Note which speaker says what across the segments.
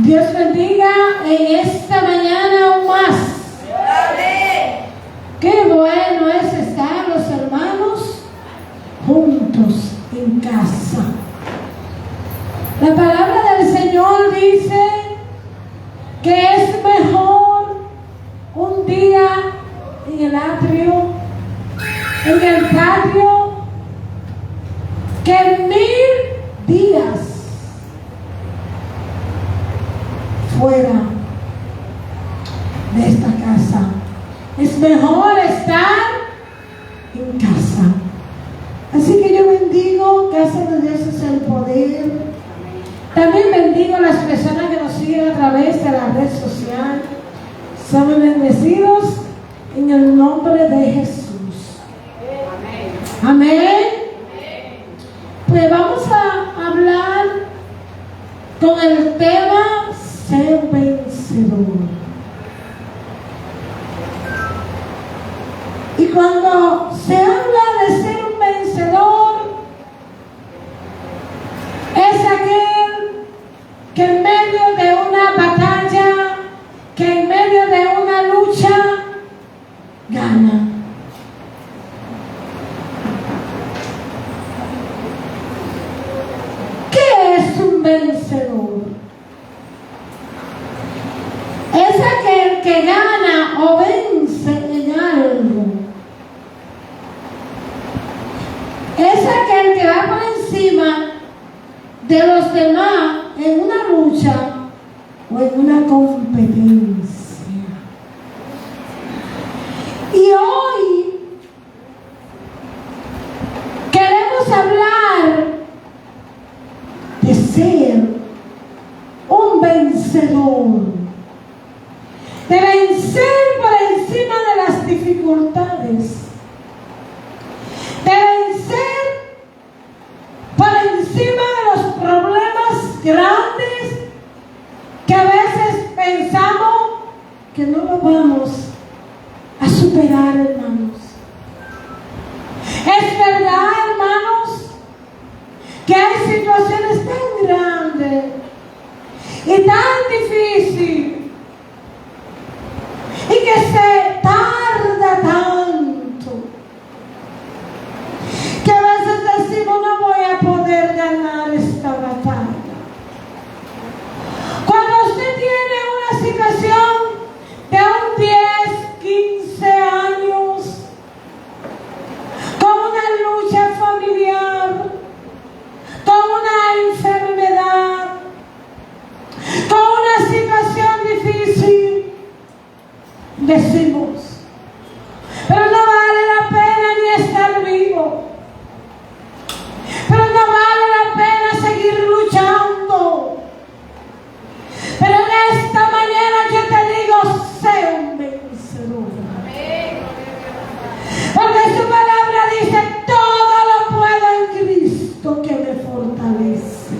Speaker 1: Dios bendiga en esta mañana aún más. Qué bueno es estar los hermanos juntos en casa. La palabra del Señor dice que es mejor un día en el atrio, en el patio, que 1000 días fuera de esta casa. Es mejor estar en casa. Así que yo bendigo, casa de Dios es el poder. También bendigo a las personas que nos siguen a través de la red social. Somos bendecidos en el nombre de Jesús. Amén. Pues vamos a hablar con el tema ser vencedor. Y cuando se habla de ser un vencedor, es aquel que en medio de una batalla, que en medio de una lucha, gana. ¿Qué es un vencedor? Es aquel que gana o vence en algo. Es aquel que va por encima de los demás en una lucha o en una competencia. Y hoy queremos hablar de ser un vencedor, de vencer por encima de las dificultades, de vencer por encima de los problemas grandes que a veces pensamos que no lo vamos a superar, hermanos. Es verdad, hermanos, que hay situaciones tan grandes y tan difíciles y que se tarda tanto que a veces decimos no voy a poder ganar esta batalla. Cuando usted tiene una situación de un 10, 15 años con una lucha familiar, con una enfermedad, con una situación difícil, decimos, pero no vale la pena ni estar vivo, pero no vale la pena seguir luchando. Pero en esta mañana yo te digo, sé un vencedor. Porque su palabra dice, todo lo puedo en Cristo que me fortalece.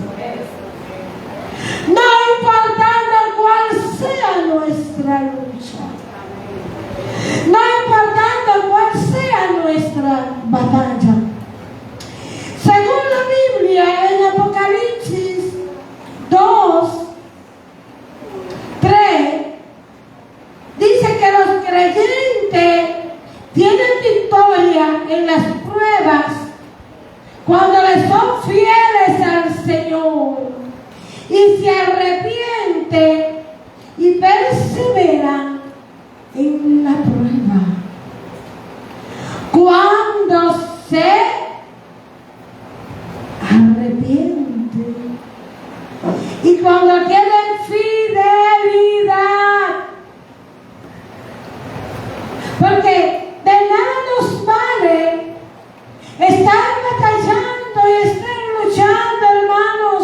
Speaker 1: No importando cuál sea nuestra lucha, no importando cuál sea nuestra batalla. Según la Biblia, en Apocalipsis 2, 3, dice que los creyentes tienen victoria en las pruebas cuando les son fieles al Señor y se arrepienten y perseveran en la prueba. Cuando se arrepienten y cuando tienen fidelidad, porque de nada nos vale estar batallando y estar luchando, hermanos,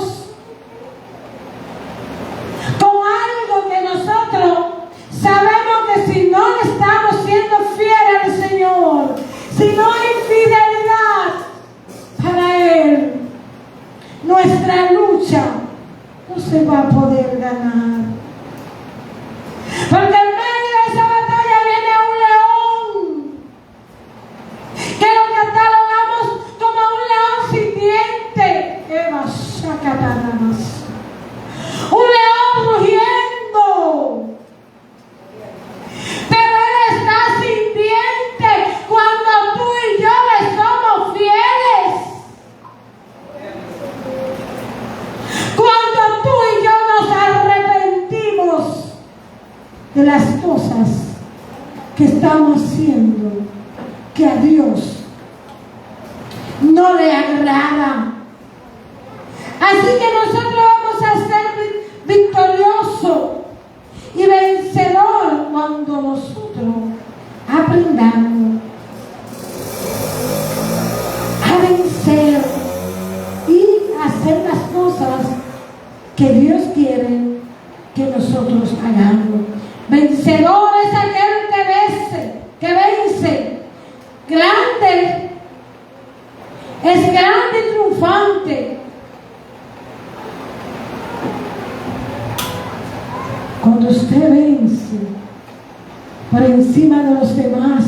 Speaker 1: con algo que nosotros sabemos que si no estamos siendo fieles al Señor, si no hay fidelidad para Él, nuestra lucha no se va a poder ganar. Porque en medio de esa batalla viene un león, que lo catalogamos como un león sin dientes. Un león rugiente. de las cosas que estamos haciendo que a Dios no le agrada. Así que nosotros vamos a ser victoriosos y vencedor cuando nosotros aprendamos a vencer y hacer las cosas que Dios quiere que nosotros hagamos. Vencedor es aquel que vence. Grande, es grande y triunfante. Cuando usted vence por encima de los demás.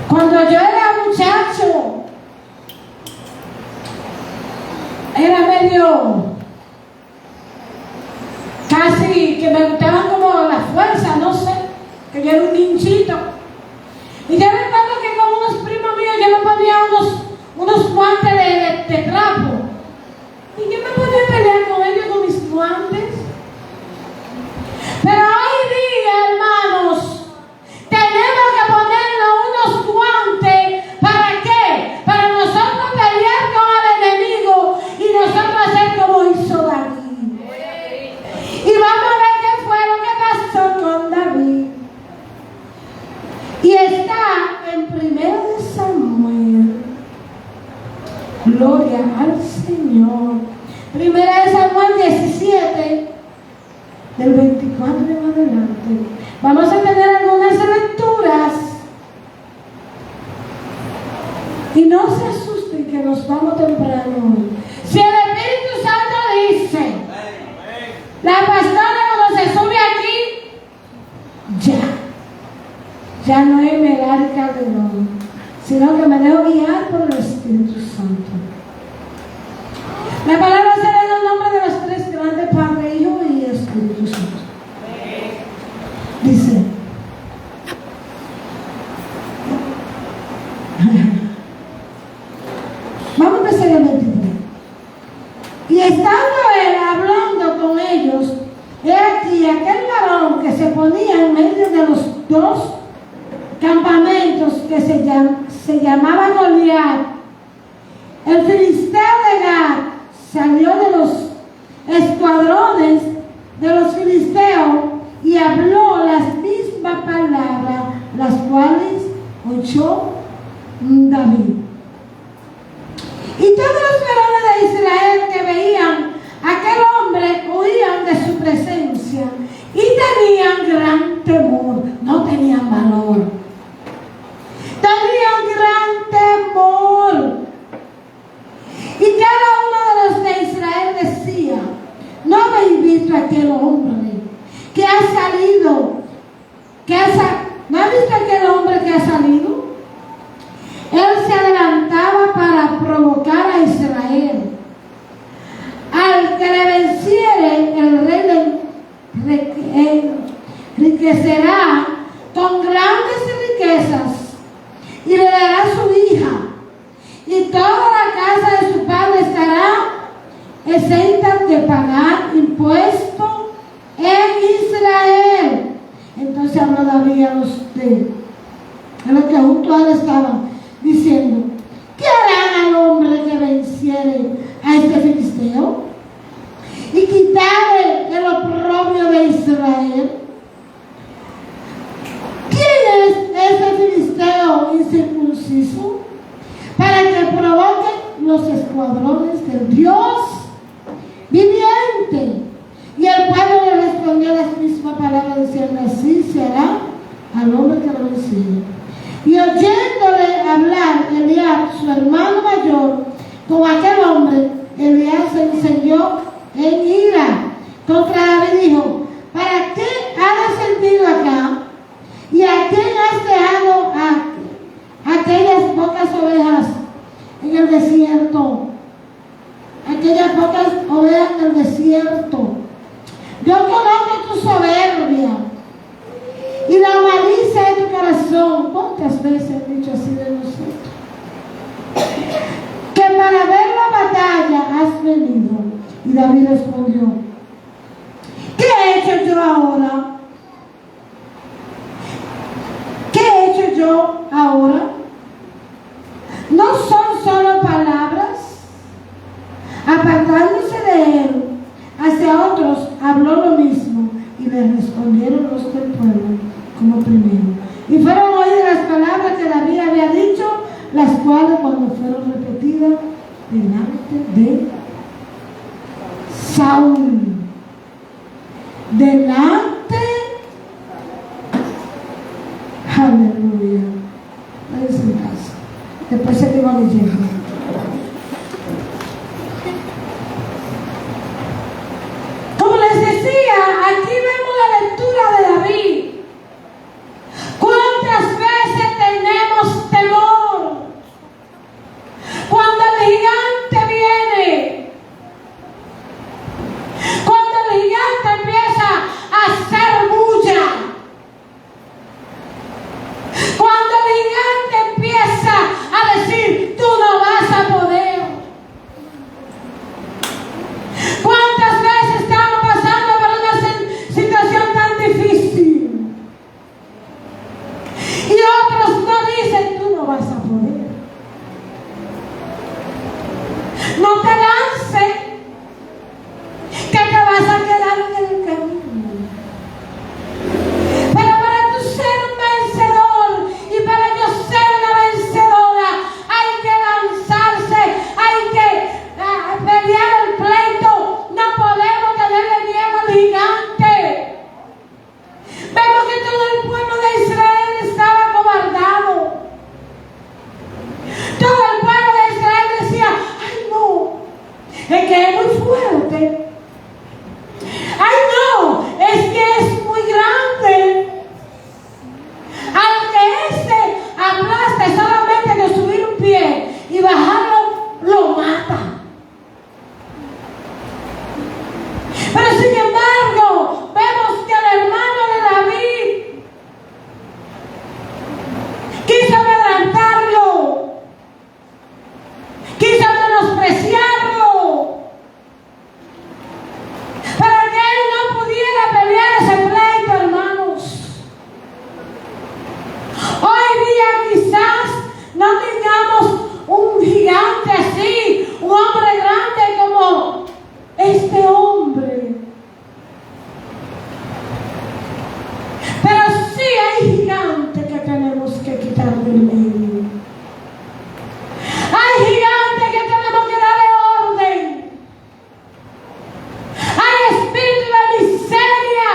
Speaker 1: Cuando yo era muchacho, era medio, casi que me gustaban como la fuerza, no sé, que yo era un hinchito. Y yo recuerdo que con unos primos míos yo me ponía unos guantes de trapo. Y yo me ponía a pelear con ellos con mis guantes. Pero hoy día, hermanos, tenemos que ponernos unos guantes. ¿Para qué? Para nosotros pelear con el enemigo y nosotros hacer como hizo David. Y vamos a ver qué fue lo que pasó con David. Y está en 1 Samuel. Gloria al Señor. 1 Samuel 17. Del 24 en adelante. Vamos a tener algunas lecturas. Y no se asusten que nos vamos temprano hoy. Si el Espíritu Santo dice, la pastora cuando se sube aquí, ya no es Merari Calderón, sino que me dejo guiar por el Espíritu Santo. La palabra será en el nombre de los tres grandes, Padre, Hijo y Espíritu Santo. Dice, vamos a empezar el 23. Y estando él hablando con ellos, he aquí aquel varón que se ponía en medio de los dos campamentos que se llamaba Goliat, el filisteo de Gat, salió de los escuadrones de los filisteos y habló las mismas palabras, las cuales oyó David. Y todos los varones de Israel que veían a aquel hombre huían de su presencia y tenían gran temor, no tenían valor. Tenían gran temor. Y cada uno de los de Israel decía, no habéis visto a aquel hombre que ha salido, ¿no ha visto aquel hombre que ha salido? Él se adelantaba para provocar a Israel. Al que le venciere, el rey enriquecerá con grandes riquezas y le dará su hija. Y toda la casa de su padre estará exenta de pagar impuestos en Israel. Entonces habló David a los que junto a él estaban, diciendo, ¿qué harán al hombre que venciere a este filisteo y quitare el oprobio de Israel? ¿Quién es ese filisteo incircunciso para que provoque los escuadrones del Dios viviente? Y el pueblo le respondió las mismas palabras, diciendo, así será al hombre que lo venciere. Y oyéndole hablar Eliab, su hermano mayor, con aquel hombre, Eliab se encendió en ira contra David y dijo, ¿para qué has descendido acá? ¿Y a quién has dejado aquellas pocas ovejas en el desierto? Aquellas pocas ovejas en el desierto. Yo conozco tu soberbia y la malicia de tu corazón. ¿Cuántas veces he dicho así de nosotros? Que para ver la batalla has venido. Y David respondió, ¿qué he hecho yo ahora Le respondieron los del pueblo como primero. Y fueron oídas las palabras que David había dicho, las cuales cuando fueron repetidas delante de Saúl. Delante. Aleluya. Váyanse en casa. Después se te va leyendo. Como les decía, aquí vemos la lectura de David. ¿Cuántas veces tenemos temor cuando el gigante viene? Cuando el gigante empieza a hacer bulla. Cuando el gigante empieza a decir, tú no vas a poder. ¿Cuántas veces estamos pasando por una situación tan difícil? Y otros no dicen, tú no vas a poder. No te lances, que te vas a quedar en el camino. Pero para tú ser un vencedor y para yo ser una vencedora, hay que lanzarse, hay que pelear el pleito. No podemos tenerle miedo al gigante. Vemos que todo el pueblo de Israel estaba acobardado. Todo el pueblo de Israel decía, ay no, es que es muy fuerte. Ay no, es que es muy grande. Aunque este aplaste solamente de subir un pie y bajarlo, lo mata. Pero sin embargo, vemos que el hermano de David quiso adelantarlo, quiso menospreciarlo, para que él no pudiera pelear ese pleito, hermanos. Hoy día quizás no tengamos un gigante así, un hombre grande como este hombre. Pero sí hay gigantes que tenemos que quitar del medio. Hay gigantes que tenemos que darle orden. Hay espíritu de miseria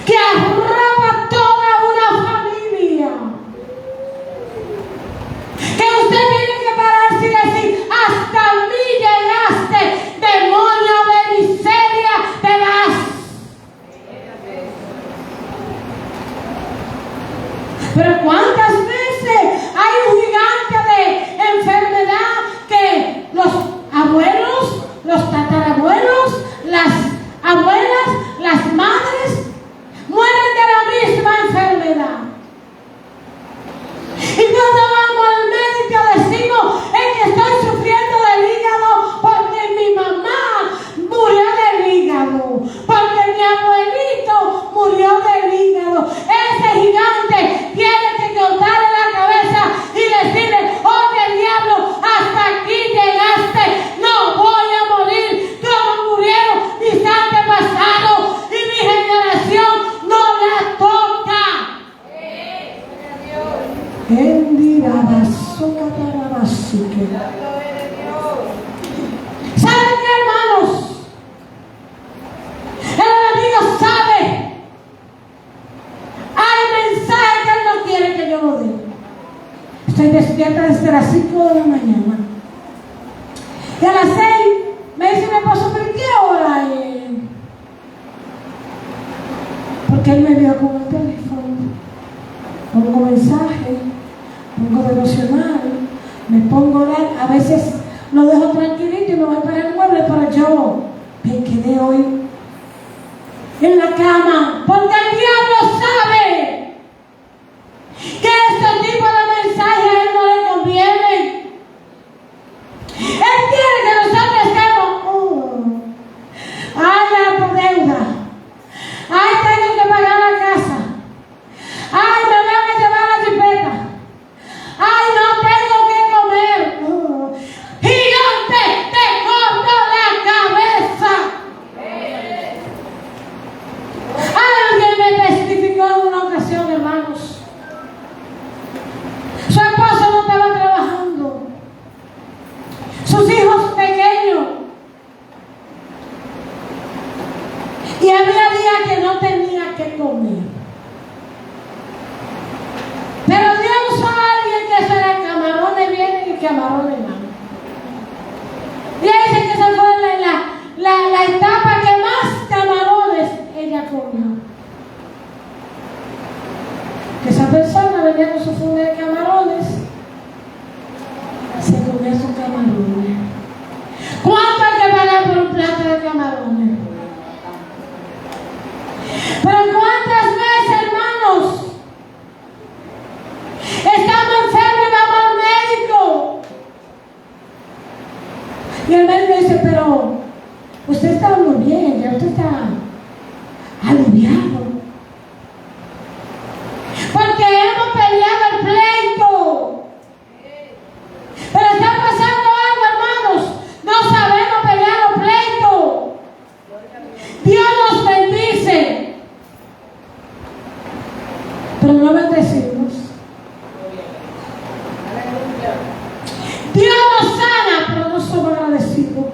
Speaker 1: que arropa toda una familia. Que usted tiene que pararse y decir, hasta mí llegaste, demonio de miseria, te vas. Pero ¿cuántas veces hay un gigante de enfermedad que los abuelos, los tatarabuelos, las abuelas, las madres mueren de la misma enfermedad? Y cuando vamos al médico decimos, es que estoy sufriendo del hígado porque mi mamá murió del hígado, porque mi abuelito murió del hígado. Ese gigante tiene que cortarle la cabeza y decirle, oye diablo, hasta aquí llegaste, no voy a morir como murieron mis antepasados y mi generación no la toca. ¿Saben qué, hermanos? El enemigo sabe. Hay mensajes que él no quiere que yo lo dé. Estoy despierta desde las 5 de la mañana. Y a las 6 me dice mi esposo, ¿pero qué hora es? Porque él me vio con el teléfono. Pongo mensaje, pongo devocional, me pongo a orar. A veces lo dejo tranquilito y me voy para el mueble, pero yo me quedé hoy en la cama, porque el diablo sabe que este tipo de mensajes a él no le conviene. Él quiere que nosotros estemos, ay, la deuda, ay, tengo que pagar la casa, ay, me van a llevar la jipeta, ay, no tengo que comer. Gigante, te corto la cabeza. ¿Cuánto hay que pagar por un plato de camarones? Pero ¿cuántas veces, hermanos, estamos enfermos y vamos al médico? Y el médico dice, pero usted está muy bien, ya usted está aliviado. Porque hemos peleado el pleito. Pero está pasando algo, hermanos. No sabemos pelear los pleitos. Dios nos bendice, pero no bendecimos. Dios nos sana, pero no somos agradecidos.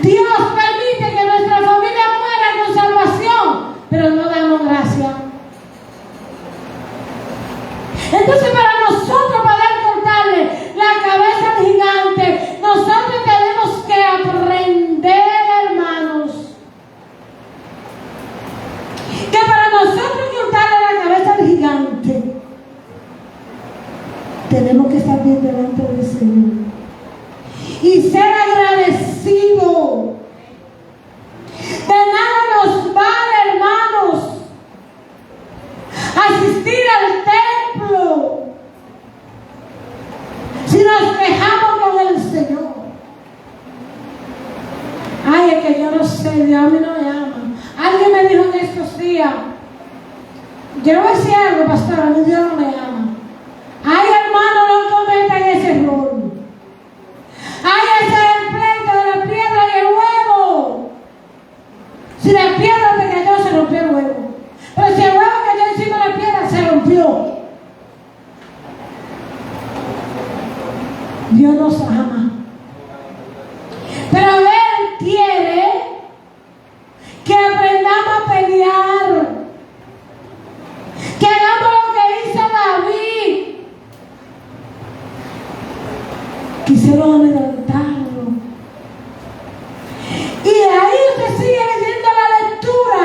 Speaker 1: Dios permite que nuestra familia muera con salvación, pero no damos gracias. Entonces, para nosotros poder cortarle la cabeza al gigante, nosotros tenemos que aprender, hermanos, que para nosotros cortarle la cabeza al gigante, tenemos que estar bien delante del Señor y ser agradecidos. De nada nos vale, hermanos, asistir al templo si nos quejamos con el Señor. Ay, es que yo no sé, Dios a mí no me ama. Alguien me dijo en estos días, yo no voy a decir algo, pastor, a mí Dios no me ama. Ay, hermano, no cometan ese error. Ay, ese es el pleito de la piedra y el huevo. Si la piedra te cayó, se rompió el huevo. Pero si el huevo cayó encima de la piedra, se rompió. Dios nos ama. Pero Él quiere que aprendamos a pelear. Que hagamos lo que hizo David. Quisieron amedrentarlo. Y de ahí usted sigue leyendo la lectura.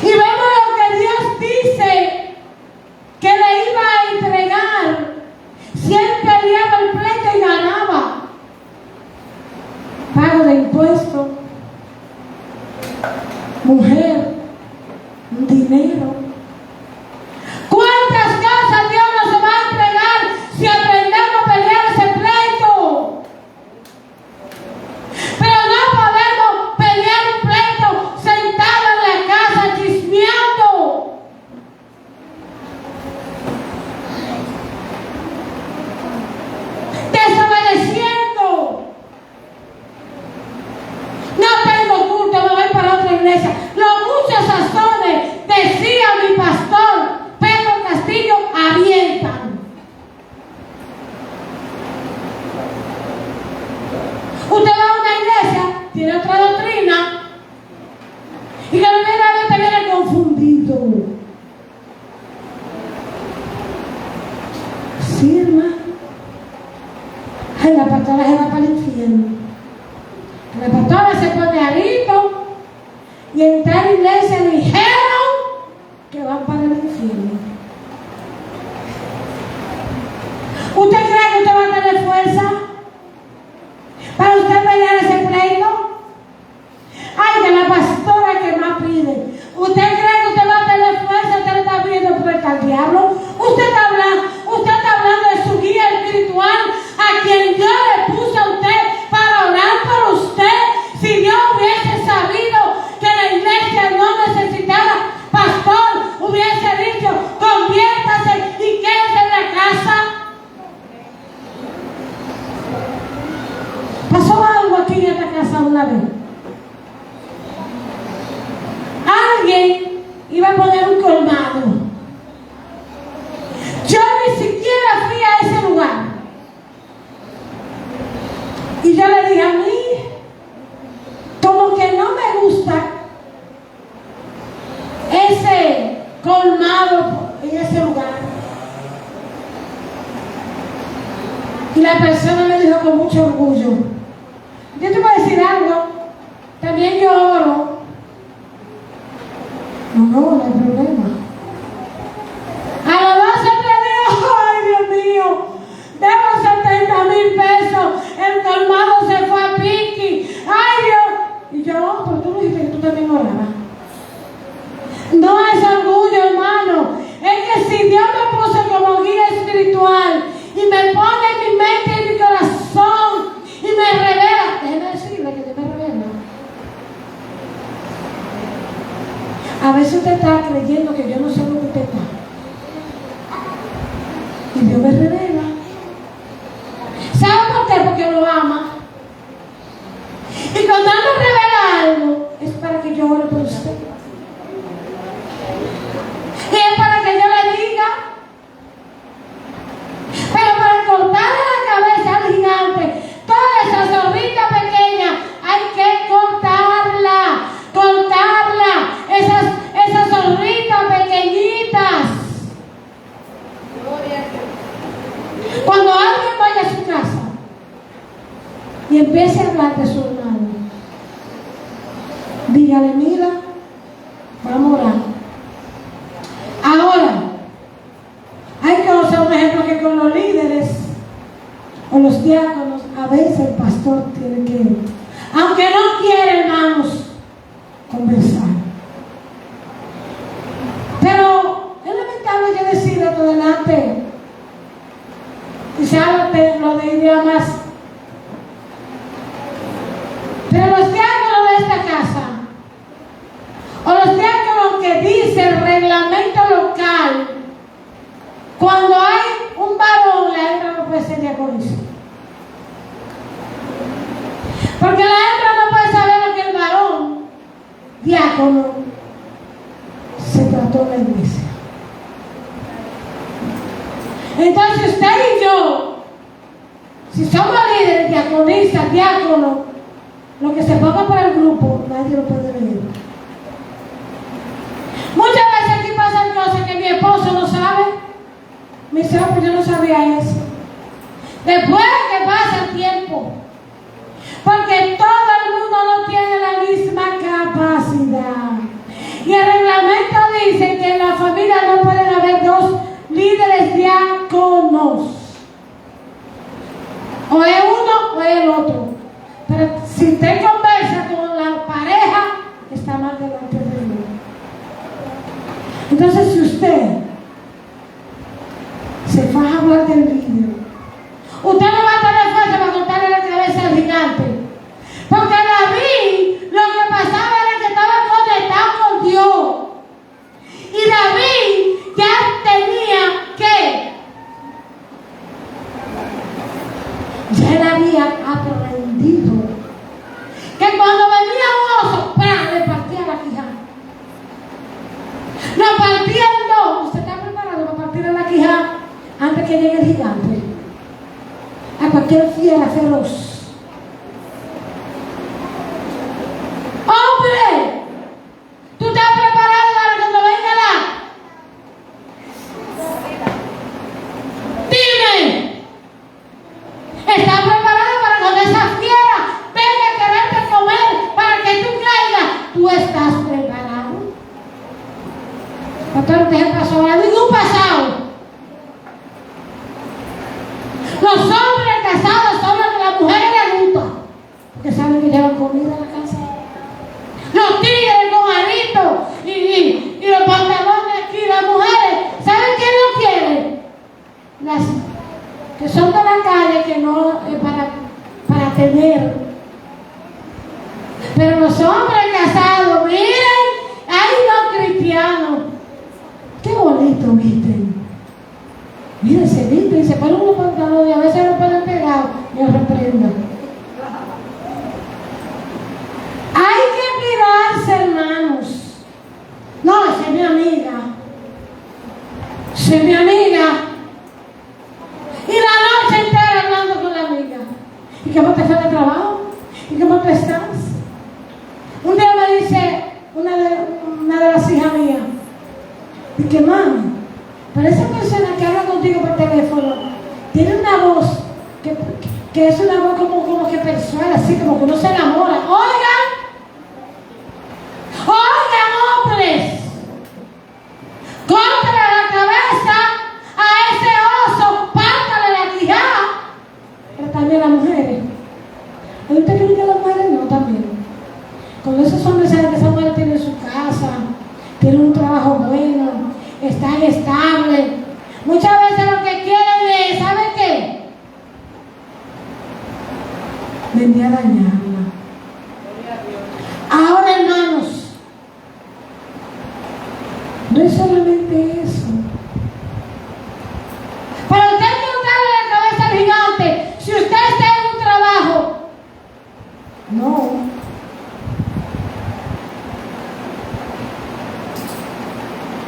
Speaker 1: Y vemos lo que Dios dice que le iba a entregar si él peleaba el pleito y ganaba. Pago de impuestos, mujer, dinero. ¿Cuántas cosas Dios nos va a entregar si aprendemos a pelear ese pleito? Pero no podemos pelear un pleito sentado en la casa chismeando. Desobedeciendo. No tengo culto, me voy para otra iglesia. Los muchos sazones, decía mi pastor Pedro Castillo, avientan. Usted va a una iglesia, tiene otra doctrina, y que la te viene confundido. Sí, hermano. Ay, la pastora se va para el infierno. La pastora se pone arito y en tal iglesia dijeron que van para el infierno. ¿Usted cree que usted va a tener fuerza para usted pelear ese pleito? Ay, que la pastora que más pide. ¿Usted cree que usted va a tener fuerza? Usted le está pidiendo fuerza al diablo. Usted está hablando de su guía espiritual, a quien Dios le puso a usted para orar por usted. Si Dios hubiese sabido que la iglesia no necesitaba pastor, hubiese dicho, conviértase y quédese en la casa. Pasó algo aquí en esta casa una vez. Alguien iba a poner un colmado. Yo ni siquiera fui a ese lugar. Y yo le dije, a mí como que no me gusta ese colmado en ese lugar. Y la persona me dijo con mucho orgullo, yo te voy a decir algo, también yo oro. No hay problema. Alabanza a Dios. Ay, y empiece a hablar de su hermano. Dígale, mira, vamos a orar. Ahora, hay que usar un ejemplo que con los líderes o los diáconos, a veces el pastor tiene que, aunque no quiere, hermanos, conversar. Pero es lamentable que decir esto delante. Quizá lo diría más. Pero los diáconos de esta casa, o los diáconos que dice el reglamento local, cuando hay un varón, la hembra no puede ser diaconisa. Porque la hembra no puede saber lo que el varón, diácono, se trató en la iglesia. Entonces usted y yo, si somos líderes, diaconisas, diáconos, lo que se ponga por el grupo, nadie lo puede leer. Muchas veces aquí pasan cosas que mi esposo no sabe. Mi esposo, pues yo no sabía eso. Después que pasa el tiempo, porque todo el mundo no tiene la misma capacidad. Y el reglamento dice que en la familia no pueden haber dos líderes diáconos. O es uno o es el otro. Pero si usted conversa con la pareja, está mal delante de Dios. Entonces, si usted se faja a hablar del líder, usted no va a tener fuerza para cortarle la cabeza al gigante. Porque David, lo que pasaba era que estaba conectado con Dios. Y David ya tenía que, ya él había aprendido que cuando venía un oso, ¡pam!, le partía la quijada. Lo partía en dos. ¿Usted está preparado para partirle la quijada antes que llegue el gigante? A cualquier fiera feroz. ¡Hombre! ¿Tú estás preparado para cuando venga la? Dime. ¿Estás preparado para cuando esa fiera venga a quererte comer para que tú caigas? ¿Tú estás preparado? Pastor, ¿te pasó ahora? Ningún pasado. Los hombres casados son los que las mujeres les gustan, porque saben que llevan comida a la casa. Los tigres con aritos y los pantalones aquí, las mujeres, ¿saben qué no quieren? Las que son de la calle, que no es para tener. Pero los hombres casados, miren, hay los cristianos. Qué bonito visten. Miren, se visten y se ponen unos pantalones y a veces los ponen pegados. Yo reprendo. Hay que cuidarse, hermanos. No, esa es mi amiga. Esa es mi amiga. Y la noche entera hablando con la amiga. ¿Y cómo te fue de trabajo? ¿Y cómo te estás? Un día me dice una de las hijas mías, y que mami, pero esa persona que habla contigo por teléfono tiene una voz que es una voz como que persuade, así como que uno se enamora. Oigan, hombres, contra la cabeza a ese oso, pártale la quijada. Pero también las mujeres. ¿Usted cree que las mujeres no también? Cuando esos hombres saben que esa mujer tiene su casa, tiene un trabajo bueno, están estables, muchas veces lo que quieren es, ¿saben qué? Venir a dañarla. Ahora, hermanos, no es solamente eso. Para usted cortarle la cabeza al gigante, si usted está en un trabajo, no.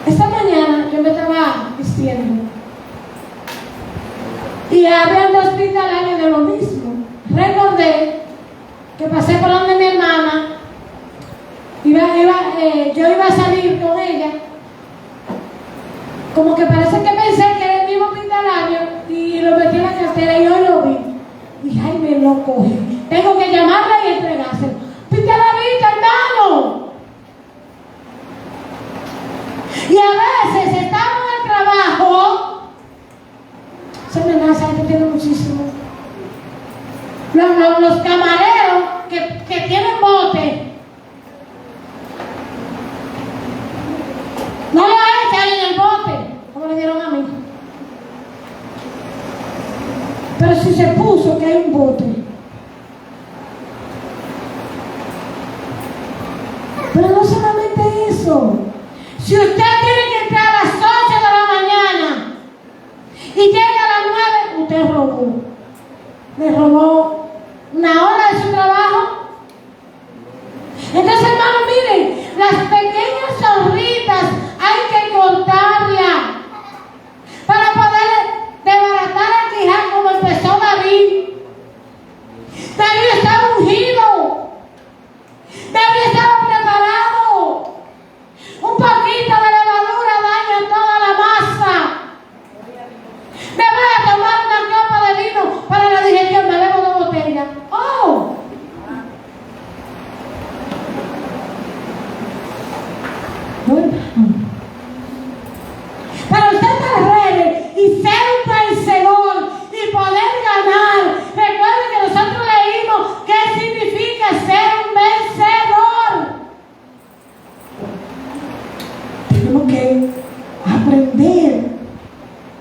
Speaker 1: Esta mañana yo me estaba vistiendo y había dos hospitales de lo mismo. Recordé que pasé por donde mi hermana, yo iba a salir con ella, como que parece que pensé que era el mismo hospitalario y lo metí en la cartera y yo lo vi. Y ay, me lo cogí. tengo que llamarla y entregárselo. Pide la vida, hermano. Y a veces estamos en el trabajo. Se me nace, que tiene muchísimo. Los camareros que tienen bote, no lo echan en el bote, como le dieron a mí. Pero si se puso que hay un bote. Pero no solamente eso. Si usted tiene que entrar a las 8 de la mañana y llega a las 9, usted robó. Le robó una hora de su trabajo. Entonces, hermano, miren, las pequeñas zorritas hay que cortarlas para poder desbaratar el Quiján como empezó David. David estaba ungido. David estaba preparado. Un poquito de levadura daña toda la masa. Me voy a tomar una copa de vino para la digestión, me bebo 2 botellas. ¡Oh! Para usted estar ready y ser un vencedor y poder ganar, recuerden que nosotros leímos qué significa ser un vencedor. Tenemos que aprender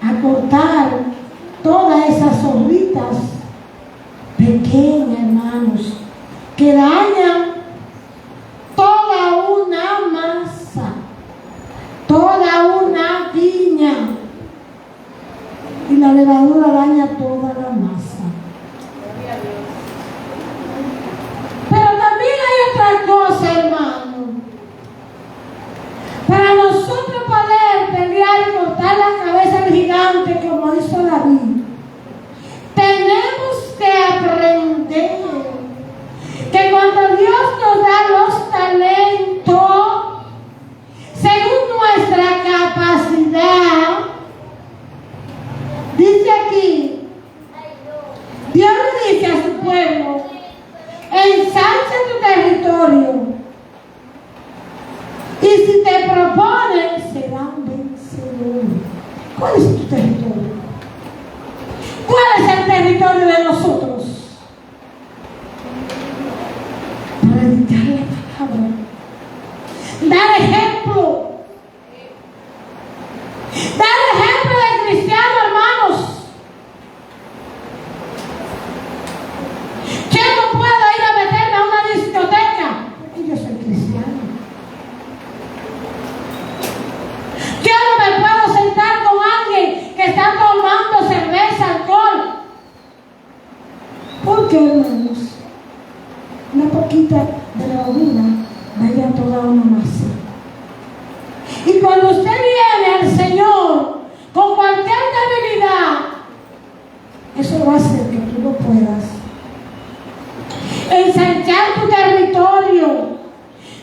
Speaker 1: a cortar todas esas zorritas pequeñas, hermanos, que dañan toda una masa, toda una viña, y la levadura daña toda la masa. Pero también hay otra cosa, hermano. Para nosotros poder pelear y cortar la cabeza del gigante como hizo David, tenemos que aprender que cuando Dios nos da los talentos, según nuestra capacidad, dice aquí, Dios le dice a su pueblo, ensancha tu territorio, y si te propones, será un vencedor. ¿Cuál es tu territorio? ¿Cuál es el territorio de nosotros? Predicar la palabra, dar ejemplo, de cristiano, hermanos. Yo no puedo ir a meterme a una discoteca porque yo soy cristiano. Yo no me puedo sentar con alguien que está tomando cerveza, alcohol. ¿Por qué, hermanos? Una poquita de levadura daña toda una masa. Y cuando usted viene al Señor con cualquier debilidad, eso va a hacer que tú no puedas ensanchar tu territorio.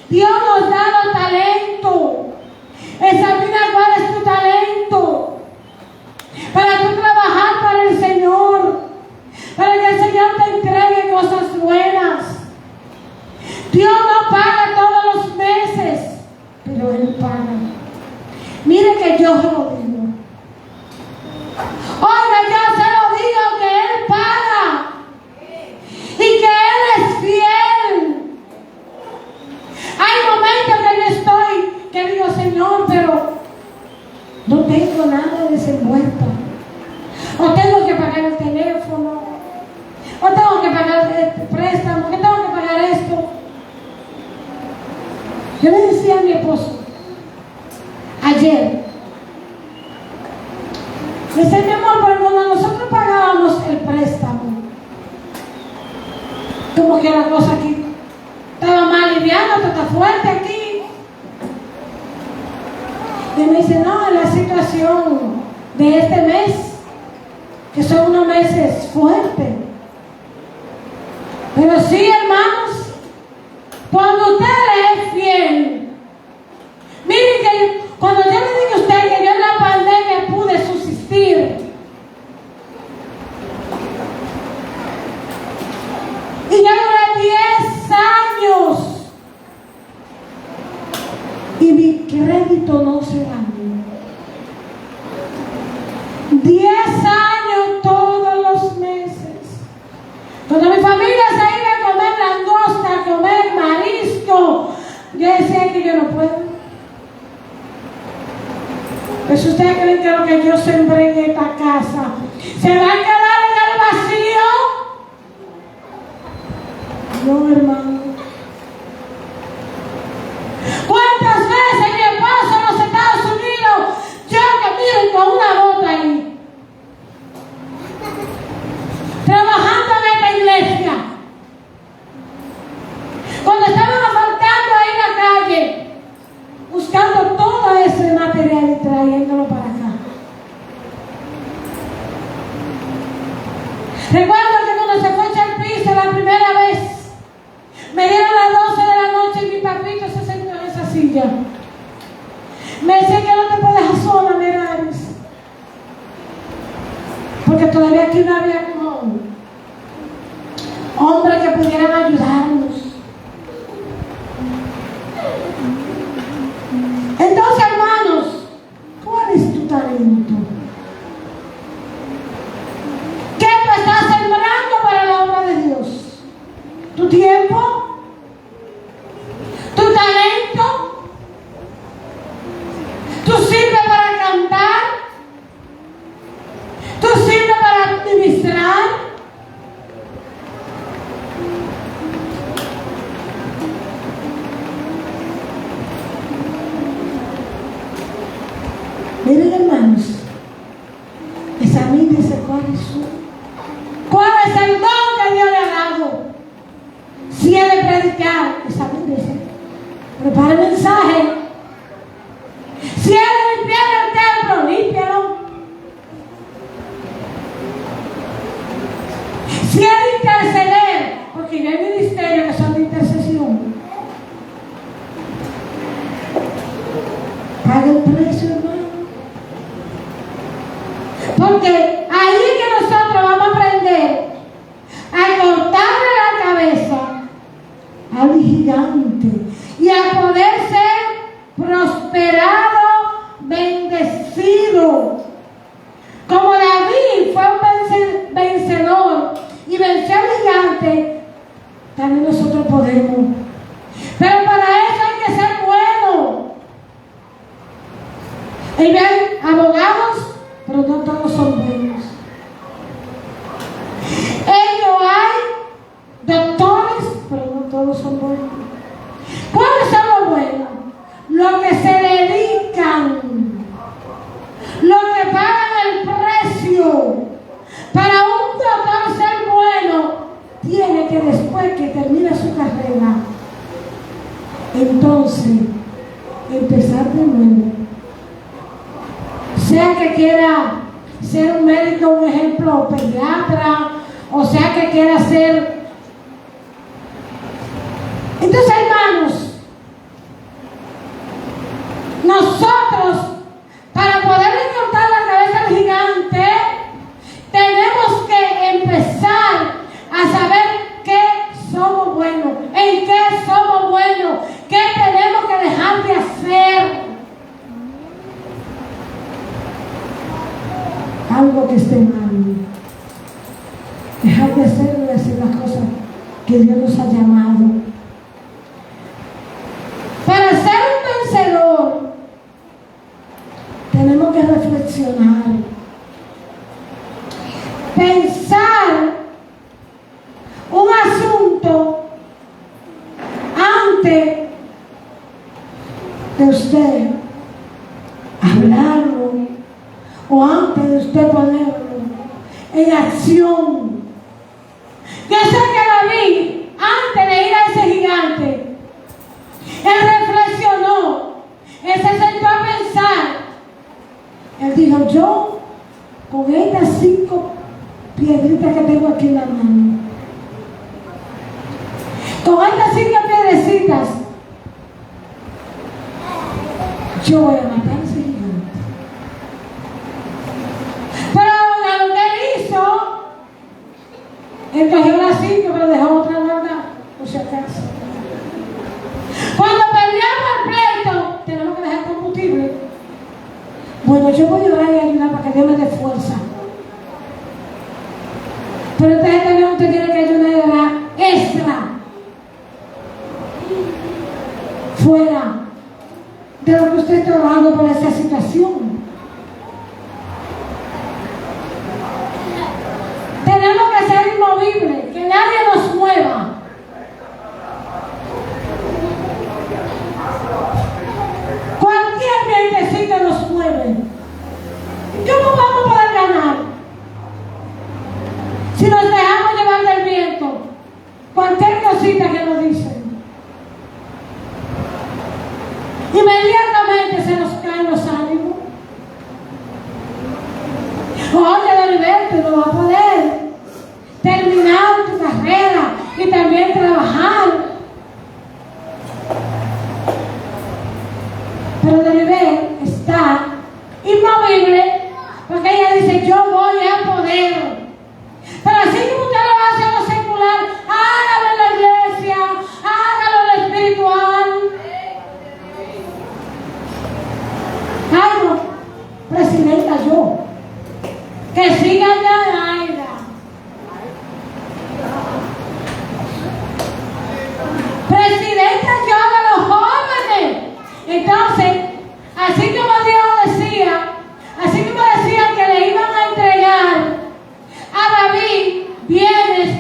Speaker 1: Dios nos da los talentos. Examina cuál es tu talento para tú trabajar para el Señor, para que el Señor te entregue cosas buenas. Dios no paga todos los meses, pero Él paga. Mire que yo se lo digo. Oiga, yo se lo digo que Él paga y que Él es fiel. Hay momentos que yo estoy, que digo, Señor, pero no tengo nada desenvuelto. O tengo que pagar el teléfono, o tengo que pagar el préstamo, que tengo que pagar esto. Yo le decía a mi esposo ayer, le decía, mi amor, pero cuando nosotros pagábamos el préstamo, como que la cosa aquí estaba más liviana, está fuerte aquí. Y me dice, no, la situación de este mes, que son unos meses fuertes. Pero sí, hermanos, cuando usted es fiel, miren que cuando yo le digo a usted que yo en la pandemia pude subsistir, y yo la casa. ¿Se va a quedar en el vacío? No, hermano. ¿Cuántas veces mi esposo en los Estados Unidos, yo que miren con una bota ahí, trabajando en esta iglesia, cuando estaban asfaltando ahí en la calle, buscando todo ese material y trayéndolo para acá? Recuerdo que cuando se fue a echar piso la primera vez, me dieron las 12 de la noche y mi papito se sentó en esa silla. Me decía que no te puedes dejar sola, Meraris, porque todavía aquí no había como hombres que pudieran ayudarnos. Entonces, hermanos, ¿cuál es tu talento? ¿Qué tú estás sembrando para la obra de Dios? ¿Tu tiempo? ¿Tu talento? ¿Tú sirves para cantar? ¿Tú sirves para administrar? Miren, hermanos, examínense cuál es el don que Dios le ha dado. Si es de predicar, examínense, prepare el mensaje. Si es de limpiar el templo, límpialo. Si es de interceder, porque yo hay ministerios que son de intercesión, pague el precio, hermano. Porque ahí es que nosotros vamos a aprender a cortarle la cabeza al gigante y a poder ser prosperado, bendecido. Como David fue un vencedor y venció al gigante, también nosotros podemos. Pero para eso hay que ser bueno. Y ven, abogados, pero no todos son buenos. Ellos hay doctores, pero no todos son buenos. ¿Cuáles son los buenos? Los que se dedican, los que pagan el precio. Para un doctor ser bueno, tiene que después que termina su carrera, entonces empezar de nuevo. Sea que quiera ser un médico, un ejemplo, pediatra, o sea que quiera ser. Entonces, hermanos, nosotros, para poder cortar la cabeza al gigante, tenemos que empezar a saber qué somos buenos, en qué somos buenos, qué tenemos que dejar de hacer. Algo que esté mal, dejar de hacer y hacer las cosas que Dios nos ha llamado. Para ser un vencedor tenemos que reflexionar, pensar un asunto antes de usted hablarlo, o antes de usted ponerlo en acción. Yo sé que David, antes de ir a ese gigante, él reflexionó, él se sentó a pensar. Él dijo: yo, con estas 5 piedritas que tengo aquí en la mano, con estas 5 piedrecitas, yo voy a matar a ese gigante. Pero lo que él hizo, él cogió las 5 pero dejó otra guardada, por si acaso. Cuando peleamos el pleito, tenemos que dejar combustible. Bueno, yo voy a orar y ayudar para que Dios me dé fuerza. Pero esta gente no te tiene que ayudar y orar extra, fuera de lo que usted está orando por esa situación. Si nos dejamos llevar del viento, cualquier cosita que nos dicen, inmediatamente se nos caen los ánimos. Oye, Doriberto, no vas a poder terminar tu carrera y también trabajar. Pero Doribel está inmovible porque ella dice: yo voy a poder. Pero así como usted lo hace en lo secular, hágalo en la iglesia, hágalo en lo espiritual. Ay, no, presidenta, yo. Que sigan ya, Aida. Presidenta yo de los jóvenes. Entonces, así como Dios decía, así como decían que le iban a entregar a David bienes,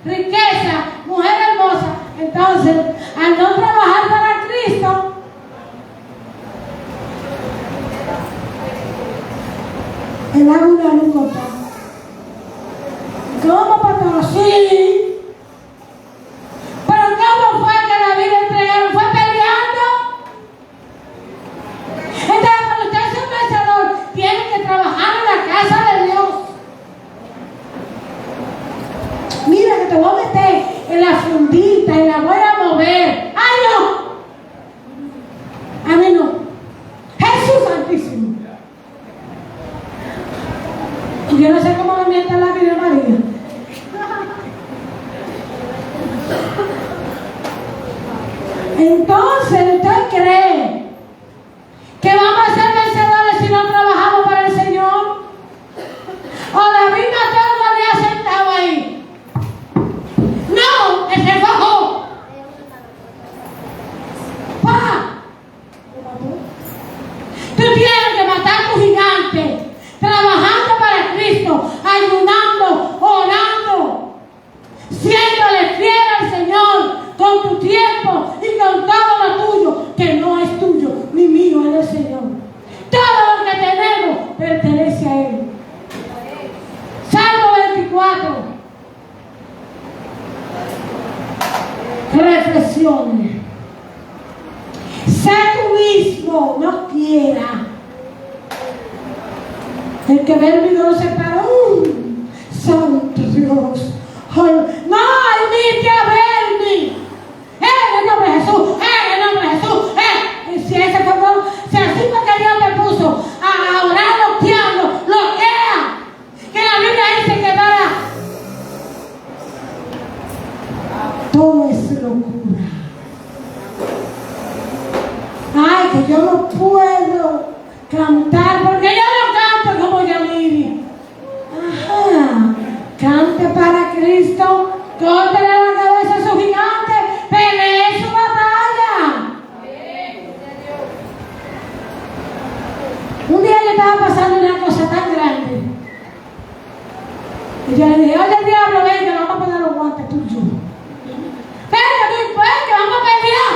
Speaker 1: riqueza, mujer hermosa, entonces, al no trabajar para Cristo, él haga una lucha. ¿Cómo, pastor? Sí. Pero ¿cómo fue que David le entregaron? ¿Fue peleando? Entonces, cuando usted es un vencedor, tiene que trabajar en la casa de Dios. Mira que te voy a meter en la fundita y la voy a mover. ¡Ay, no! A mí no. Jesús Santísimo. Yo no sé cómo me mienta la Virgen María. Entonces, ¿usted cree que vamos a ser vencedores si no trabajamos para el Señor? ¿O David Mateo no había sentado ahí? No, él se bajó. ¡Pa! Tú tienes que matar a tu gigante, trabajando para Cristo, ayunando, orando, siéndole fiel al Señor con tu tiempo y con todo lo tuyo, que no es tuyo ni mío, es del Señor. Todo lo que tenemos pertenece a Él. Salmo 24. Reflexione. Sé tú mismo, no quiera. El que ve el video no se para. Santo Dios. Ay, no, invite a verme. En el nombre de Jesús. En el nombre de Jesús. Si ese cabrón, si así fue que Dios te puso a orar bloqueando, bloquea. Que la Biblia dice que para todo es locura. Ay, que yo no puedo cantar porque yo no canto como Yamiri. Ajá, cante para Cristo, córtele la cabeza a su gigante, pelee su batalla. Un día yo estaba pasando una cosa tan grande y yo le dije: oye, diablo, ven que vamos a poner los guantes tú y yo. Venga, que vamos a pelear.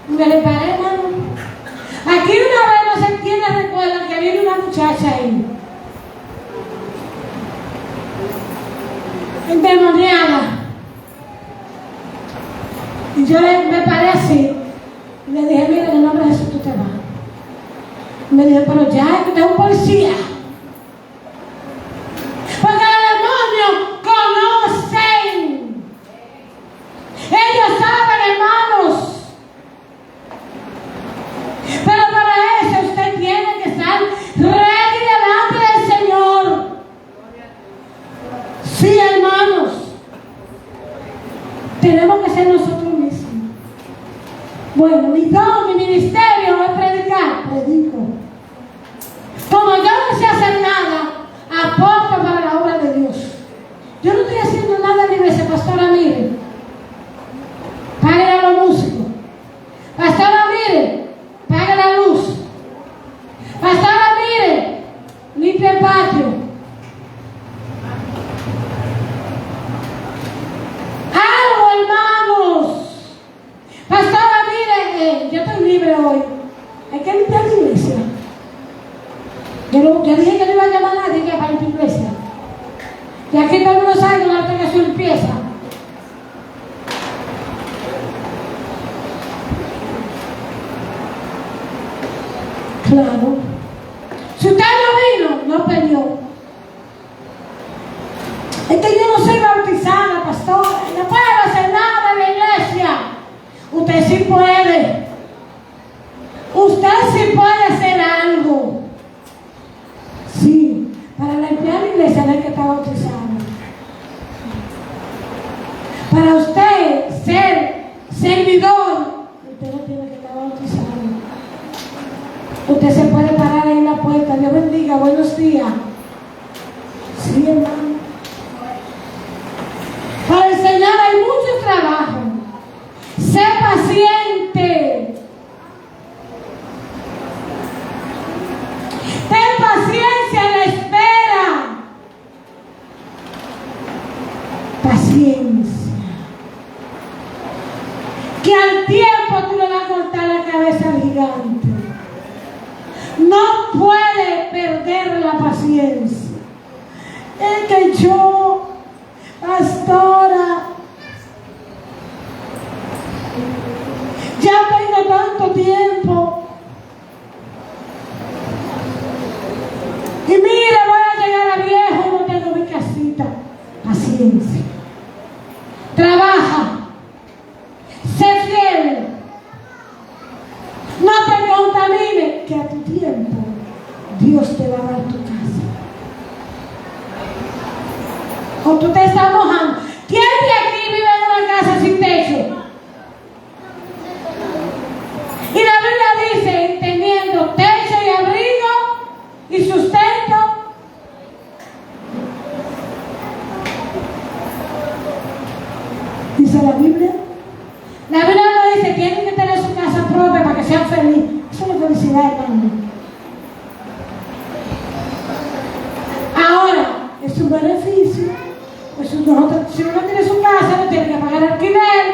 Speaker 1: Y me le paré, hermano. Aquí una vez, no sé quiénes recuerdan que viene una muchacha ahí, endemoniada. Y yo me paré así y le dije: mira, en el nombre de Jesús tú te vas. Y me dijo: pero ya, que usted es un policía. Porque los demonios conocen. Ellos saben, hermanos. Pero para eso usted tiene que estar ready delante del Señor. Sí, hermanos. Tenemos que ser nosotros mismos. Bueno, mi don, mi ministerio es predicar. Predico. Como yo no sé hacer nada, aporto para la obra de Dios. Yo no estoy haciendo nada en la iglesia, pastora, mire. Pague a los músicos. Pastora, mire, pague la luz. Pastora, mire, limpia el patio. Algo, hermanos. Pastora, mire, yo estoy libre hoy. Hay que limpiar la iglesia. Y aquí todo el mundo sabe que no tenga su limpieza. Claro. Si usted no vino, no peleó. Es que yo no soy bautizada, pastor. No puedo hacer nada en la iglesia. Usted sí puede. Usted sí puede hacer algo. Sí. Para limpiar la iglesia no hay que estar bautizado. Para usted ser servidor, usted no tiene que estar bautizado. Usted se puede parar ahí en la puerta. Dios bendiga, buenos días. Sí, hermano. Para el Señor hay mucho trabajo. Sé paciente. Ten paciencia en la espera. Paciencia. Que al tiempo tú le vas a cortar la cabeza al gigante. No puede perder la paciencia. Es que yo, pastora, ya tengo tanto tiempo. Y mire, voy a llegar a viejo y no tengo mi casita. Paciencia. Trabaja. Sé fiel. No te contamines, que a tu tiempo Dios te va a dar tu casa. O tú te estás mojando. ¿Quién de aquí vive en una casa sin techo? Y la Biblia dice, teniendo techo y abrigo y sustento. Dice la Biblia. La Biblia no dice, tienen que tener su casa propia para que sean felices. Eso es felicidad, hermano. Ahora, es un beneficio. Pues si uno tiene su casa, no tiene que pagar alquiler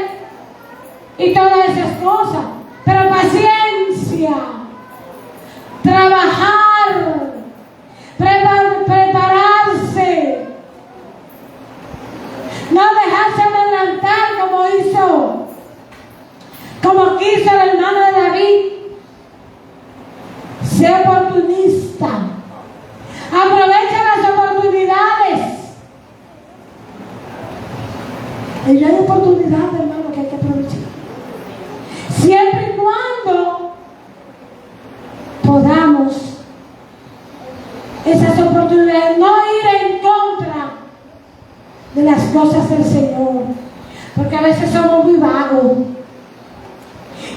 Speaker 1: y todas esas cosas. Pero paciencia, trabajar, prepararse, no dejarse amedrentar como quiso el hermano de David. Sé oportunista. Aprovecha las oportunidades. Y hay oportunidades, hermano, que hay que aprovechar. Siempre y cuando podamos esas oportunidades, no ir en contra de las cosas del Señor. Porque a veces somos muy vagos.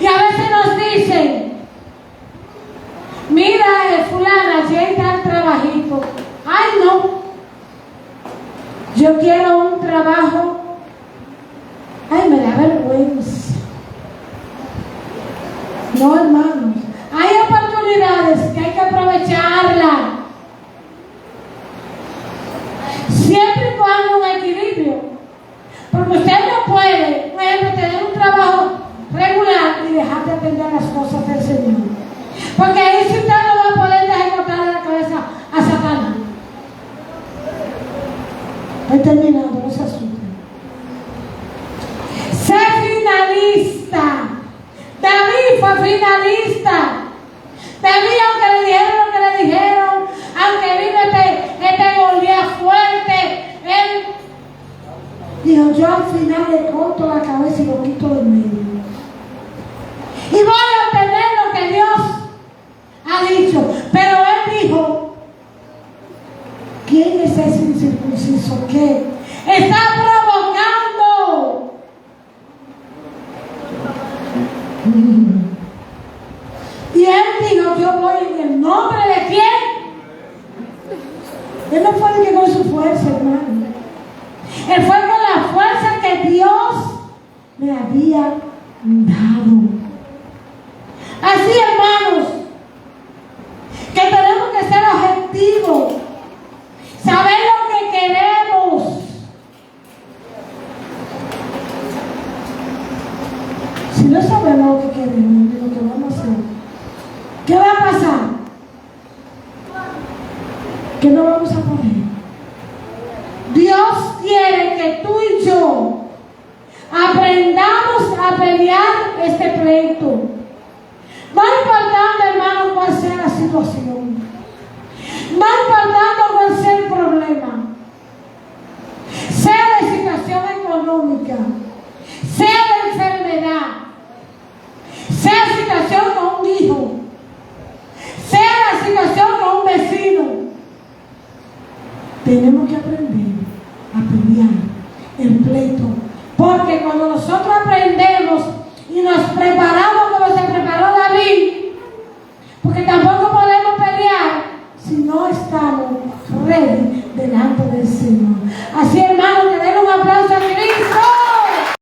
Speaker 1: Y a veces nos dicen, mira, fulana, ya está el trabajito. Ay, no. Yo quiero un trabajo. Ay, me da vergüenza. No, hermanos. Hay oportunidades que hay que aprovecharlas. Siempre y cuando un equilibrio. Porque usted no puede, por ejemplo, tener un trabajo regular y dejar de atender las cosas del Señor. Porque ahí sí usted no va a poder dejar cortarle la cabeza a Satanás. He terminado, no se asusten. Sé finalista. David fue finalista. David, aunque le dijeron lo que le dijeron, aunque vino este Goliat fuerte, él dijo, yo al final le corto la cabeza y lo quito del medio. Y voy a obtener lo que Dios ha dicho. Pero él dijo, ¿quién es ese incircunciso que está provocando? Y él dijo, yo voy en el nombre de quién. Él no fue el que con su fuerza, hermano. Él fue con la fuerza que Dios le había dado. Así, hermanos, que tenemos que ser objetivos, saber lo que queremos. Si no sabemos lo que queremos, lo que vamos a hacer, ¿qué va a pasar? Que no vamos a poder. Dios Dios quiere que tú y yo aprendamos a pelear este pleito. No importando, hermano, cuál sea la situación. No importando cuál sea el problema. Sea de situación económica, sea de enfermedad, sea situación con un hijo, sea la situación con un vecino. Tenemos que aprender a pelear el pleito. Porque cuando nosotros aprendemos y nos preparamos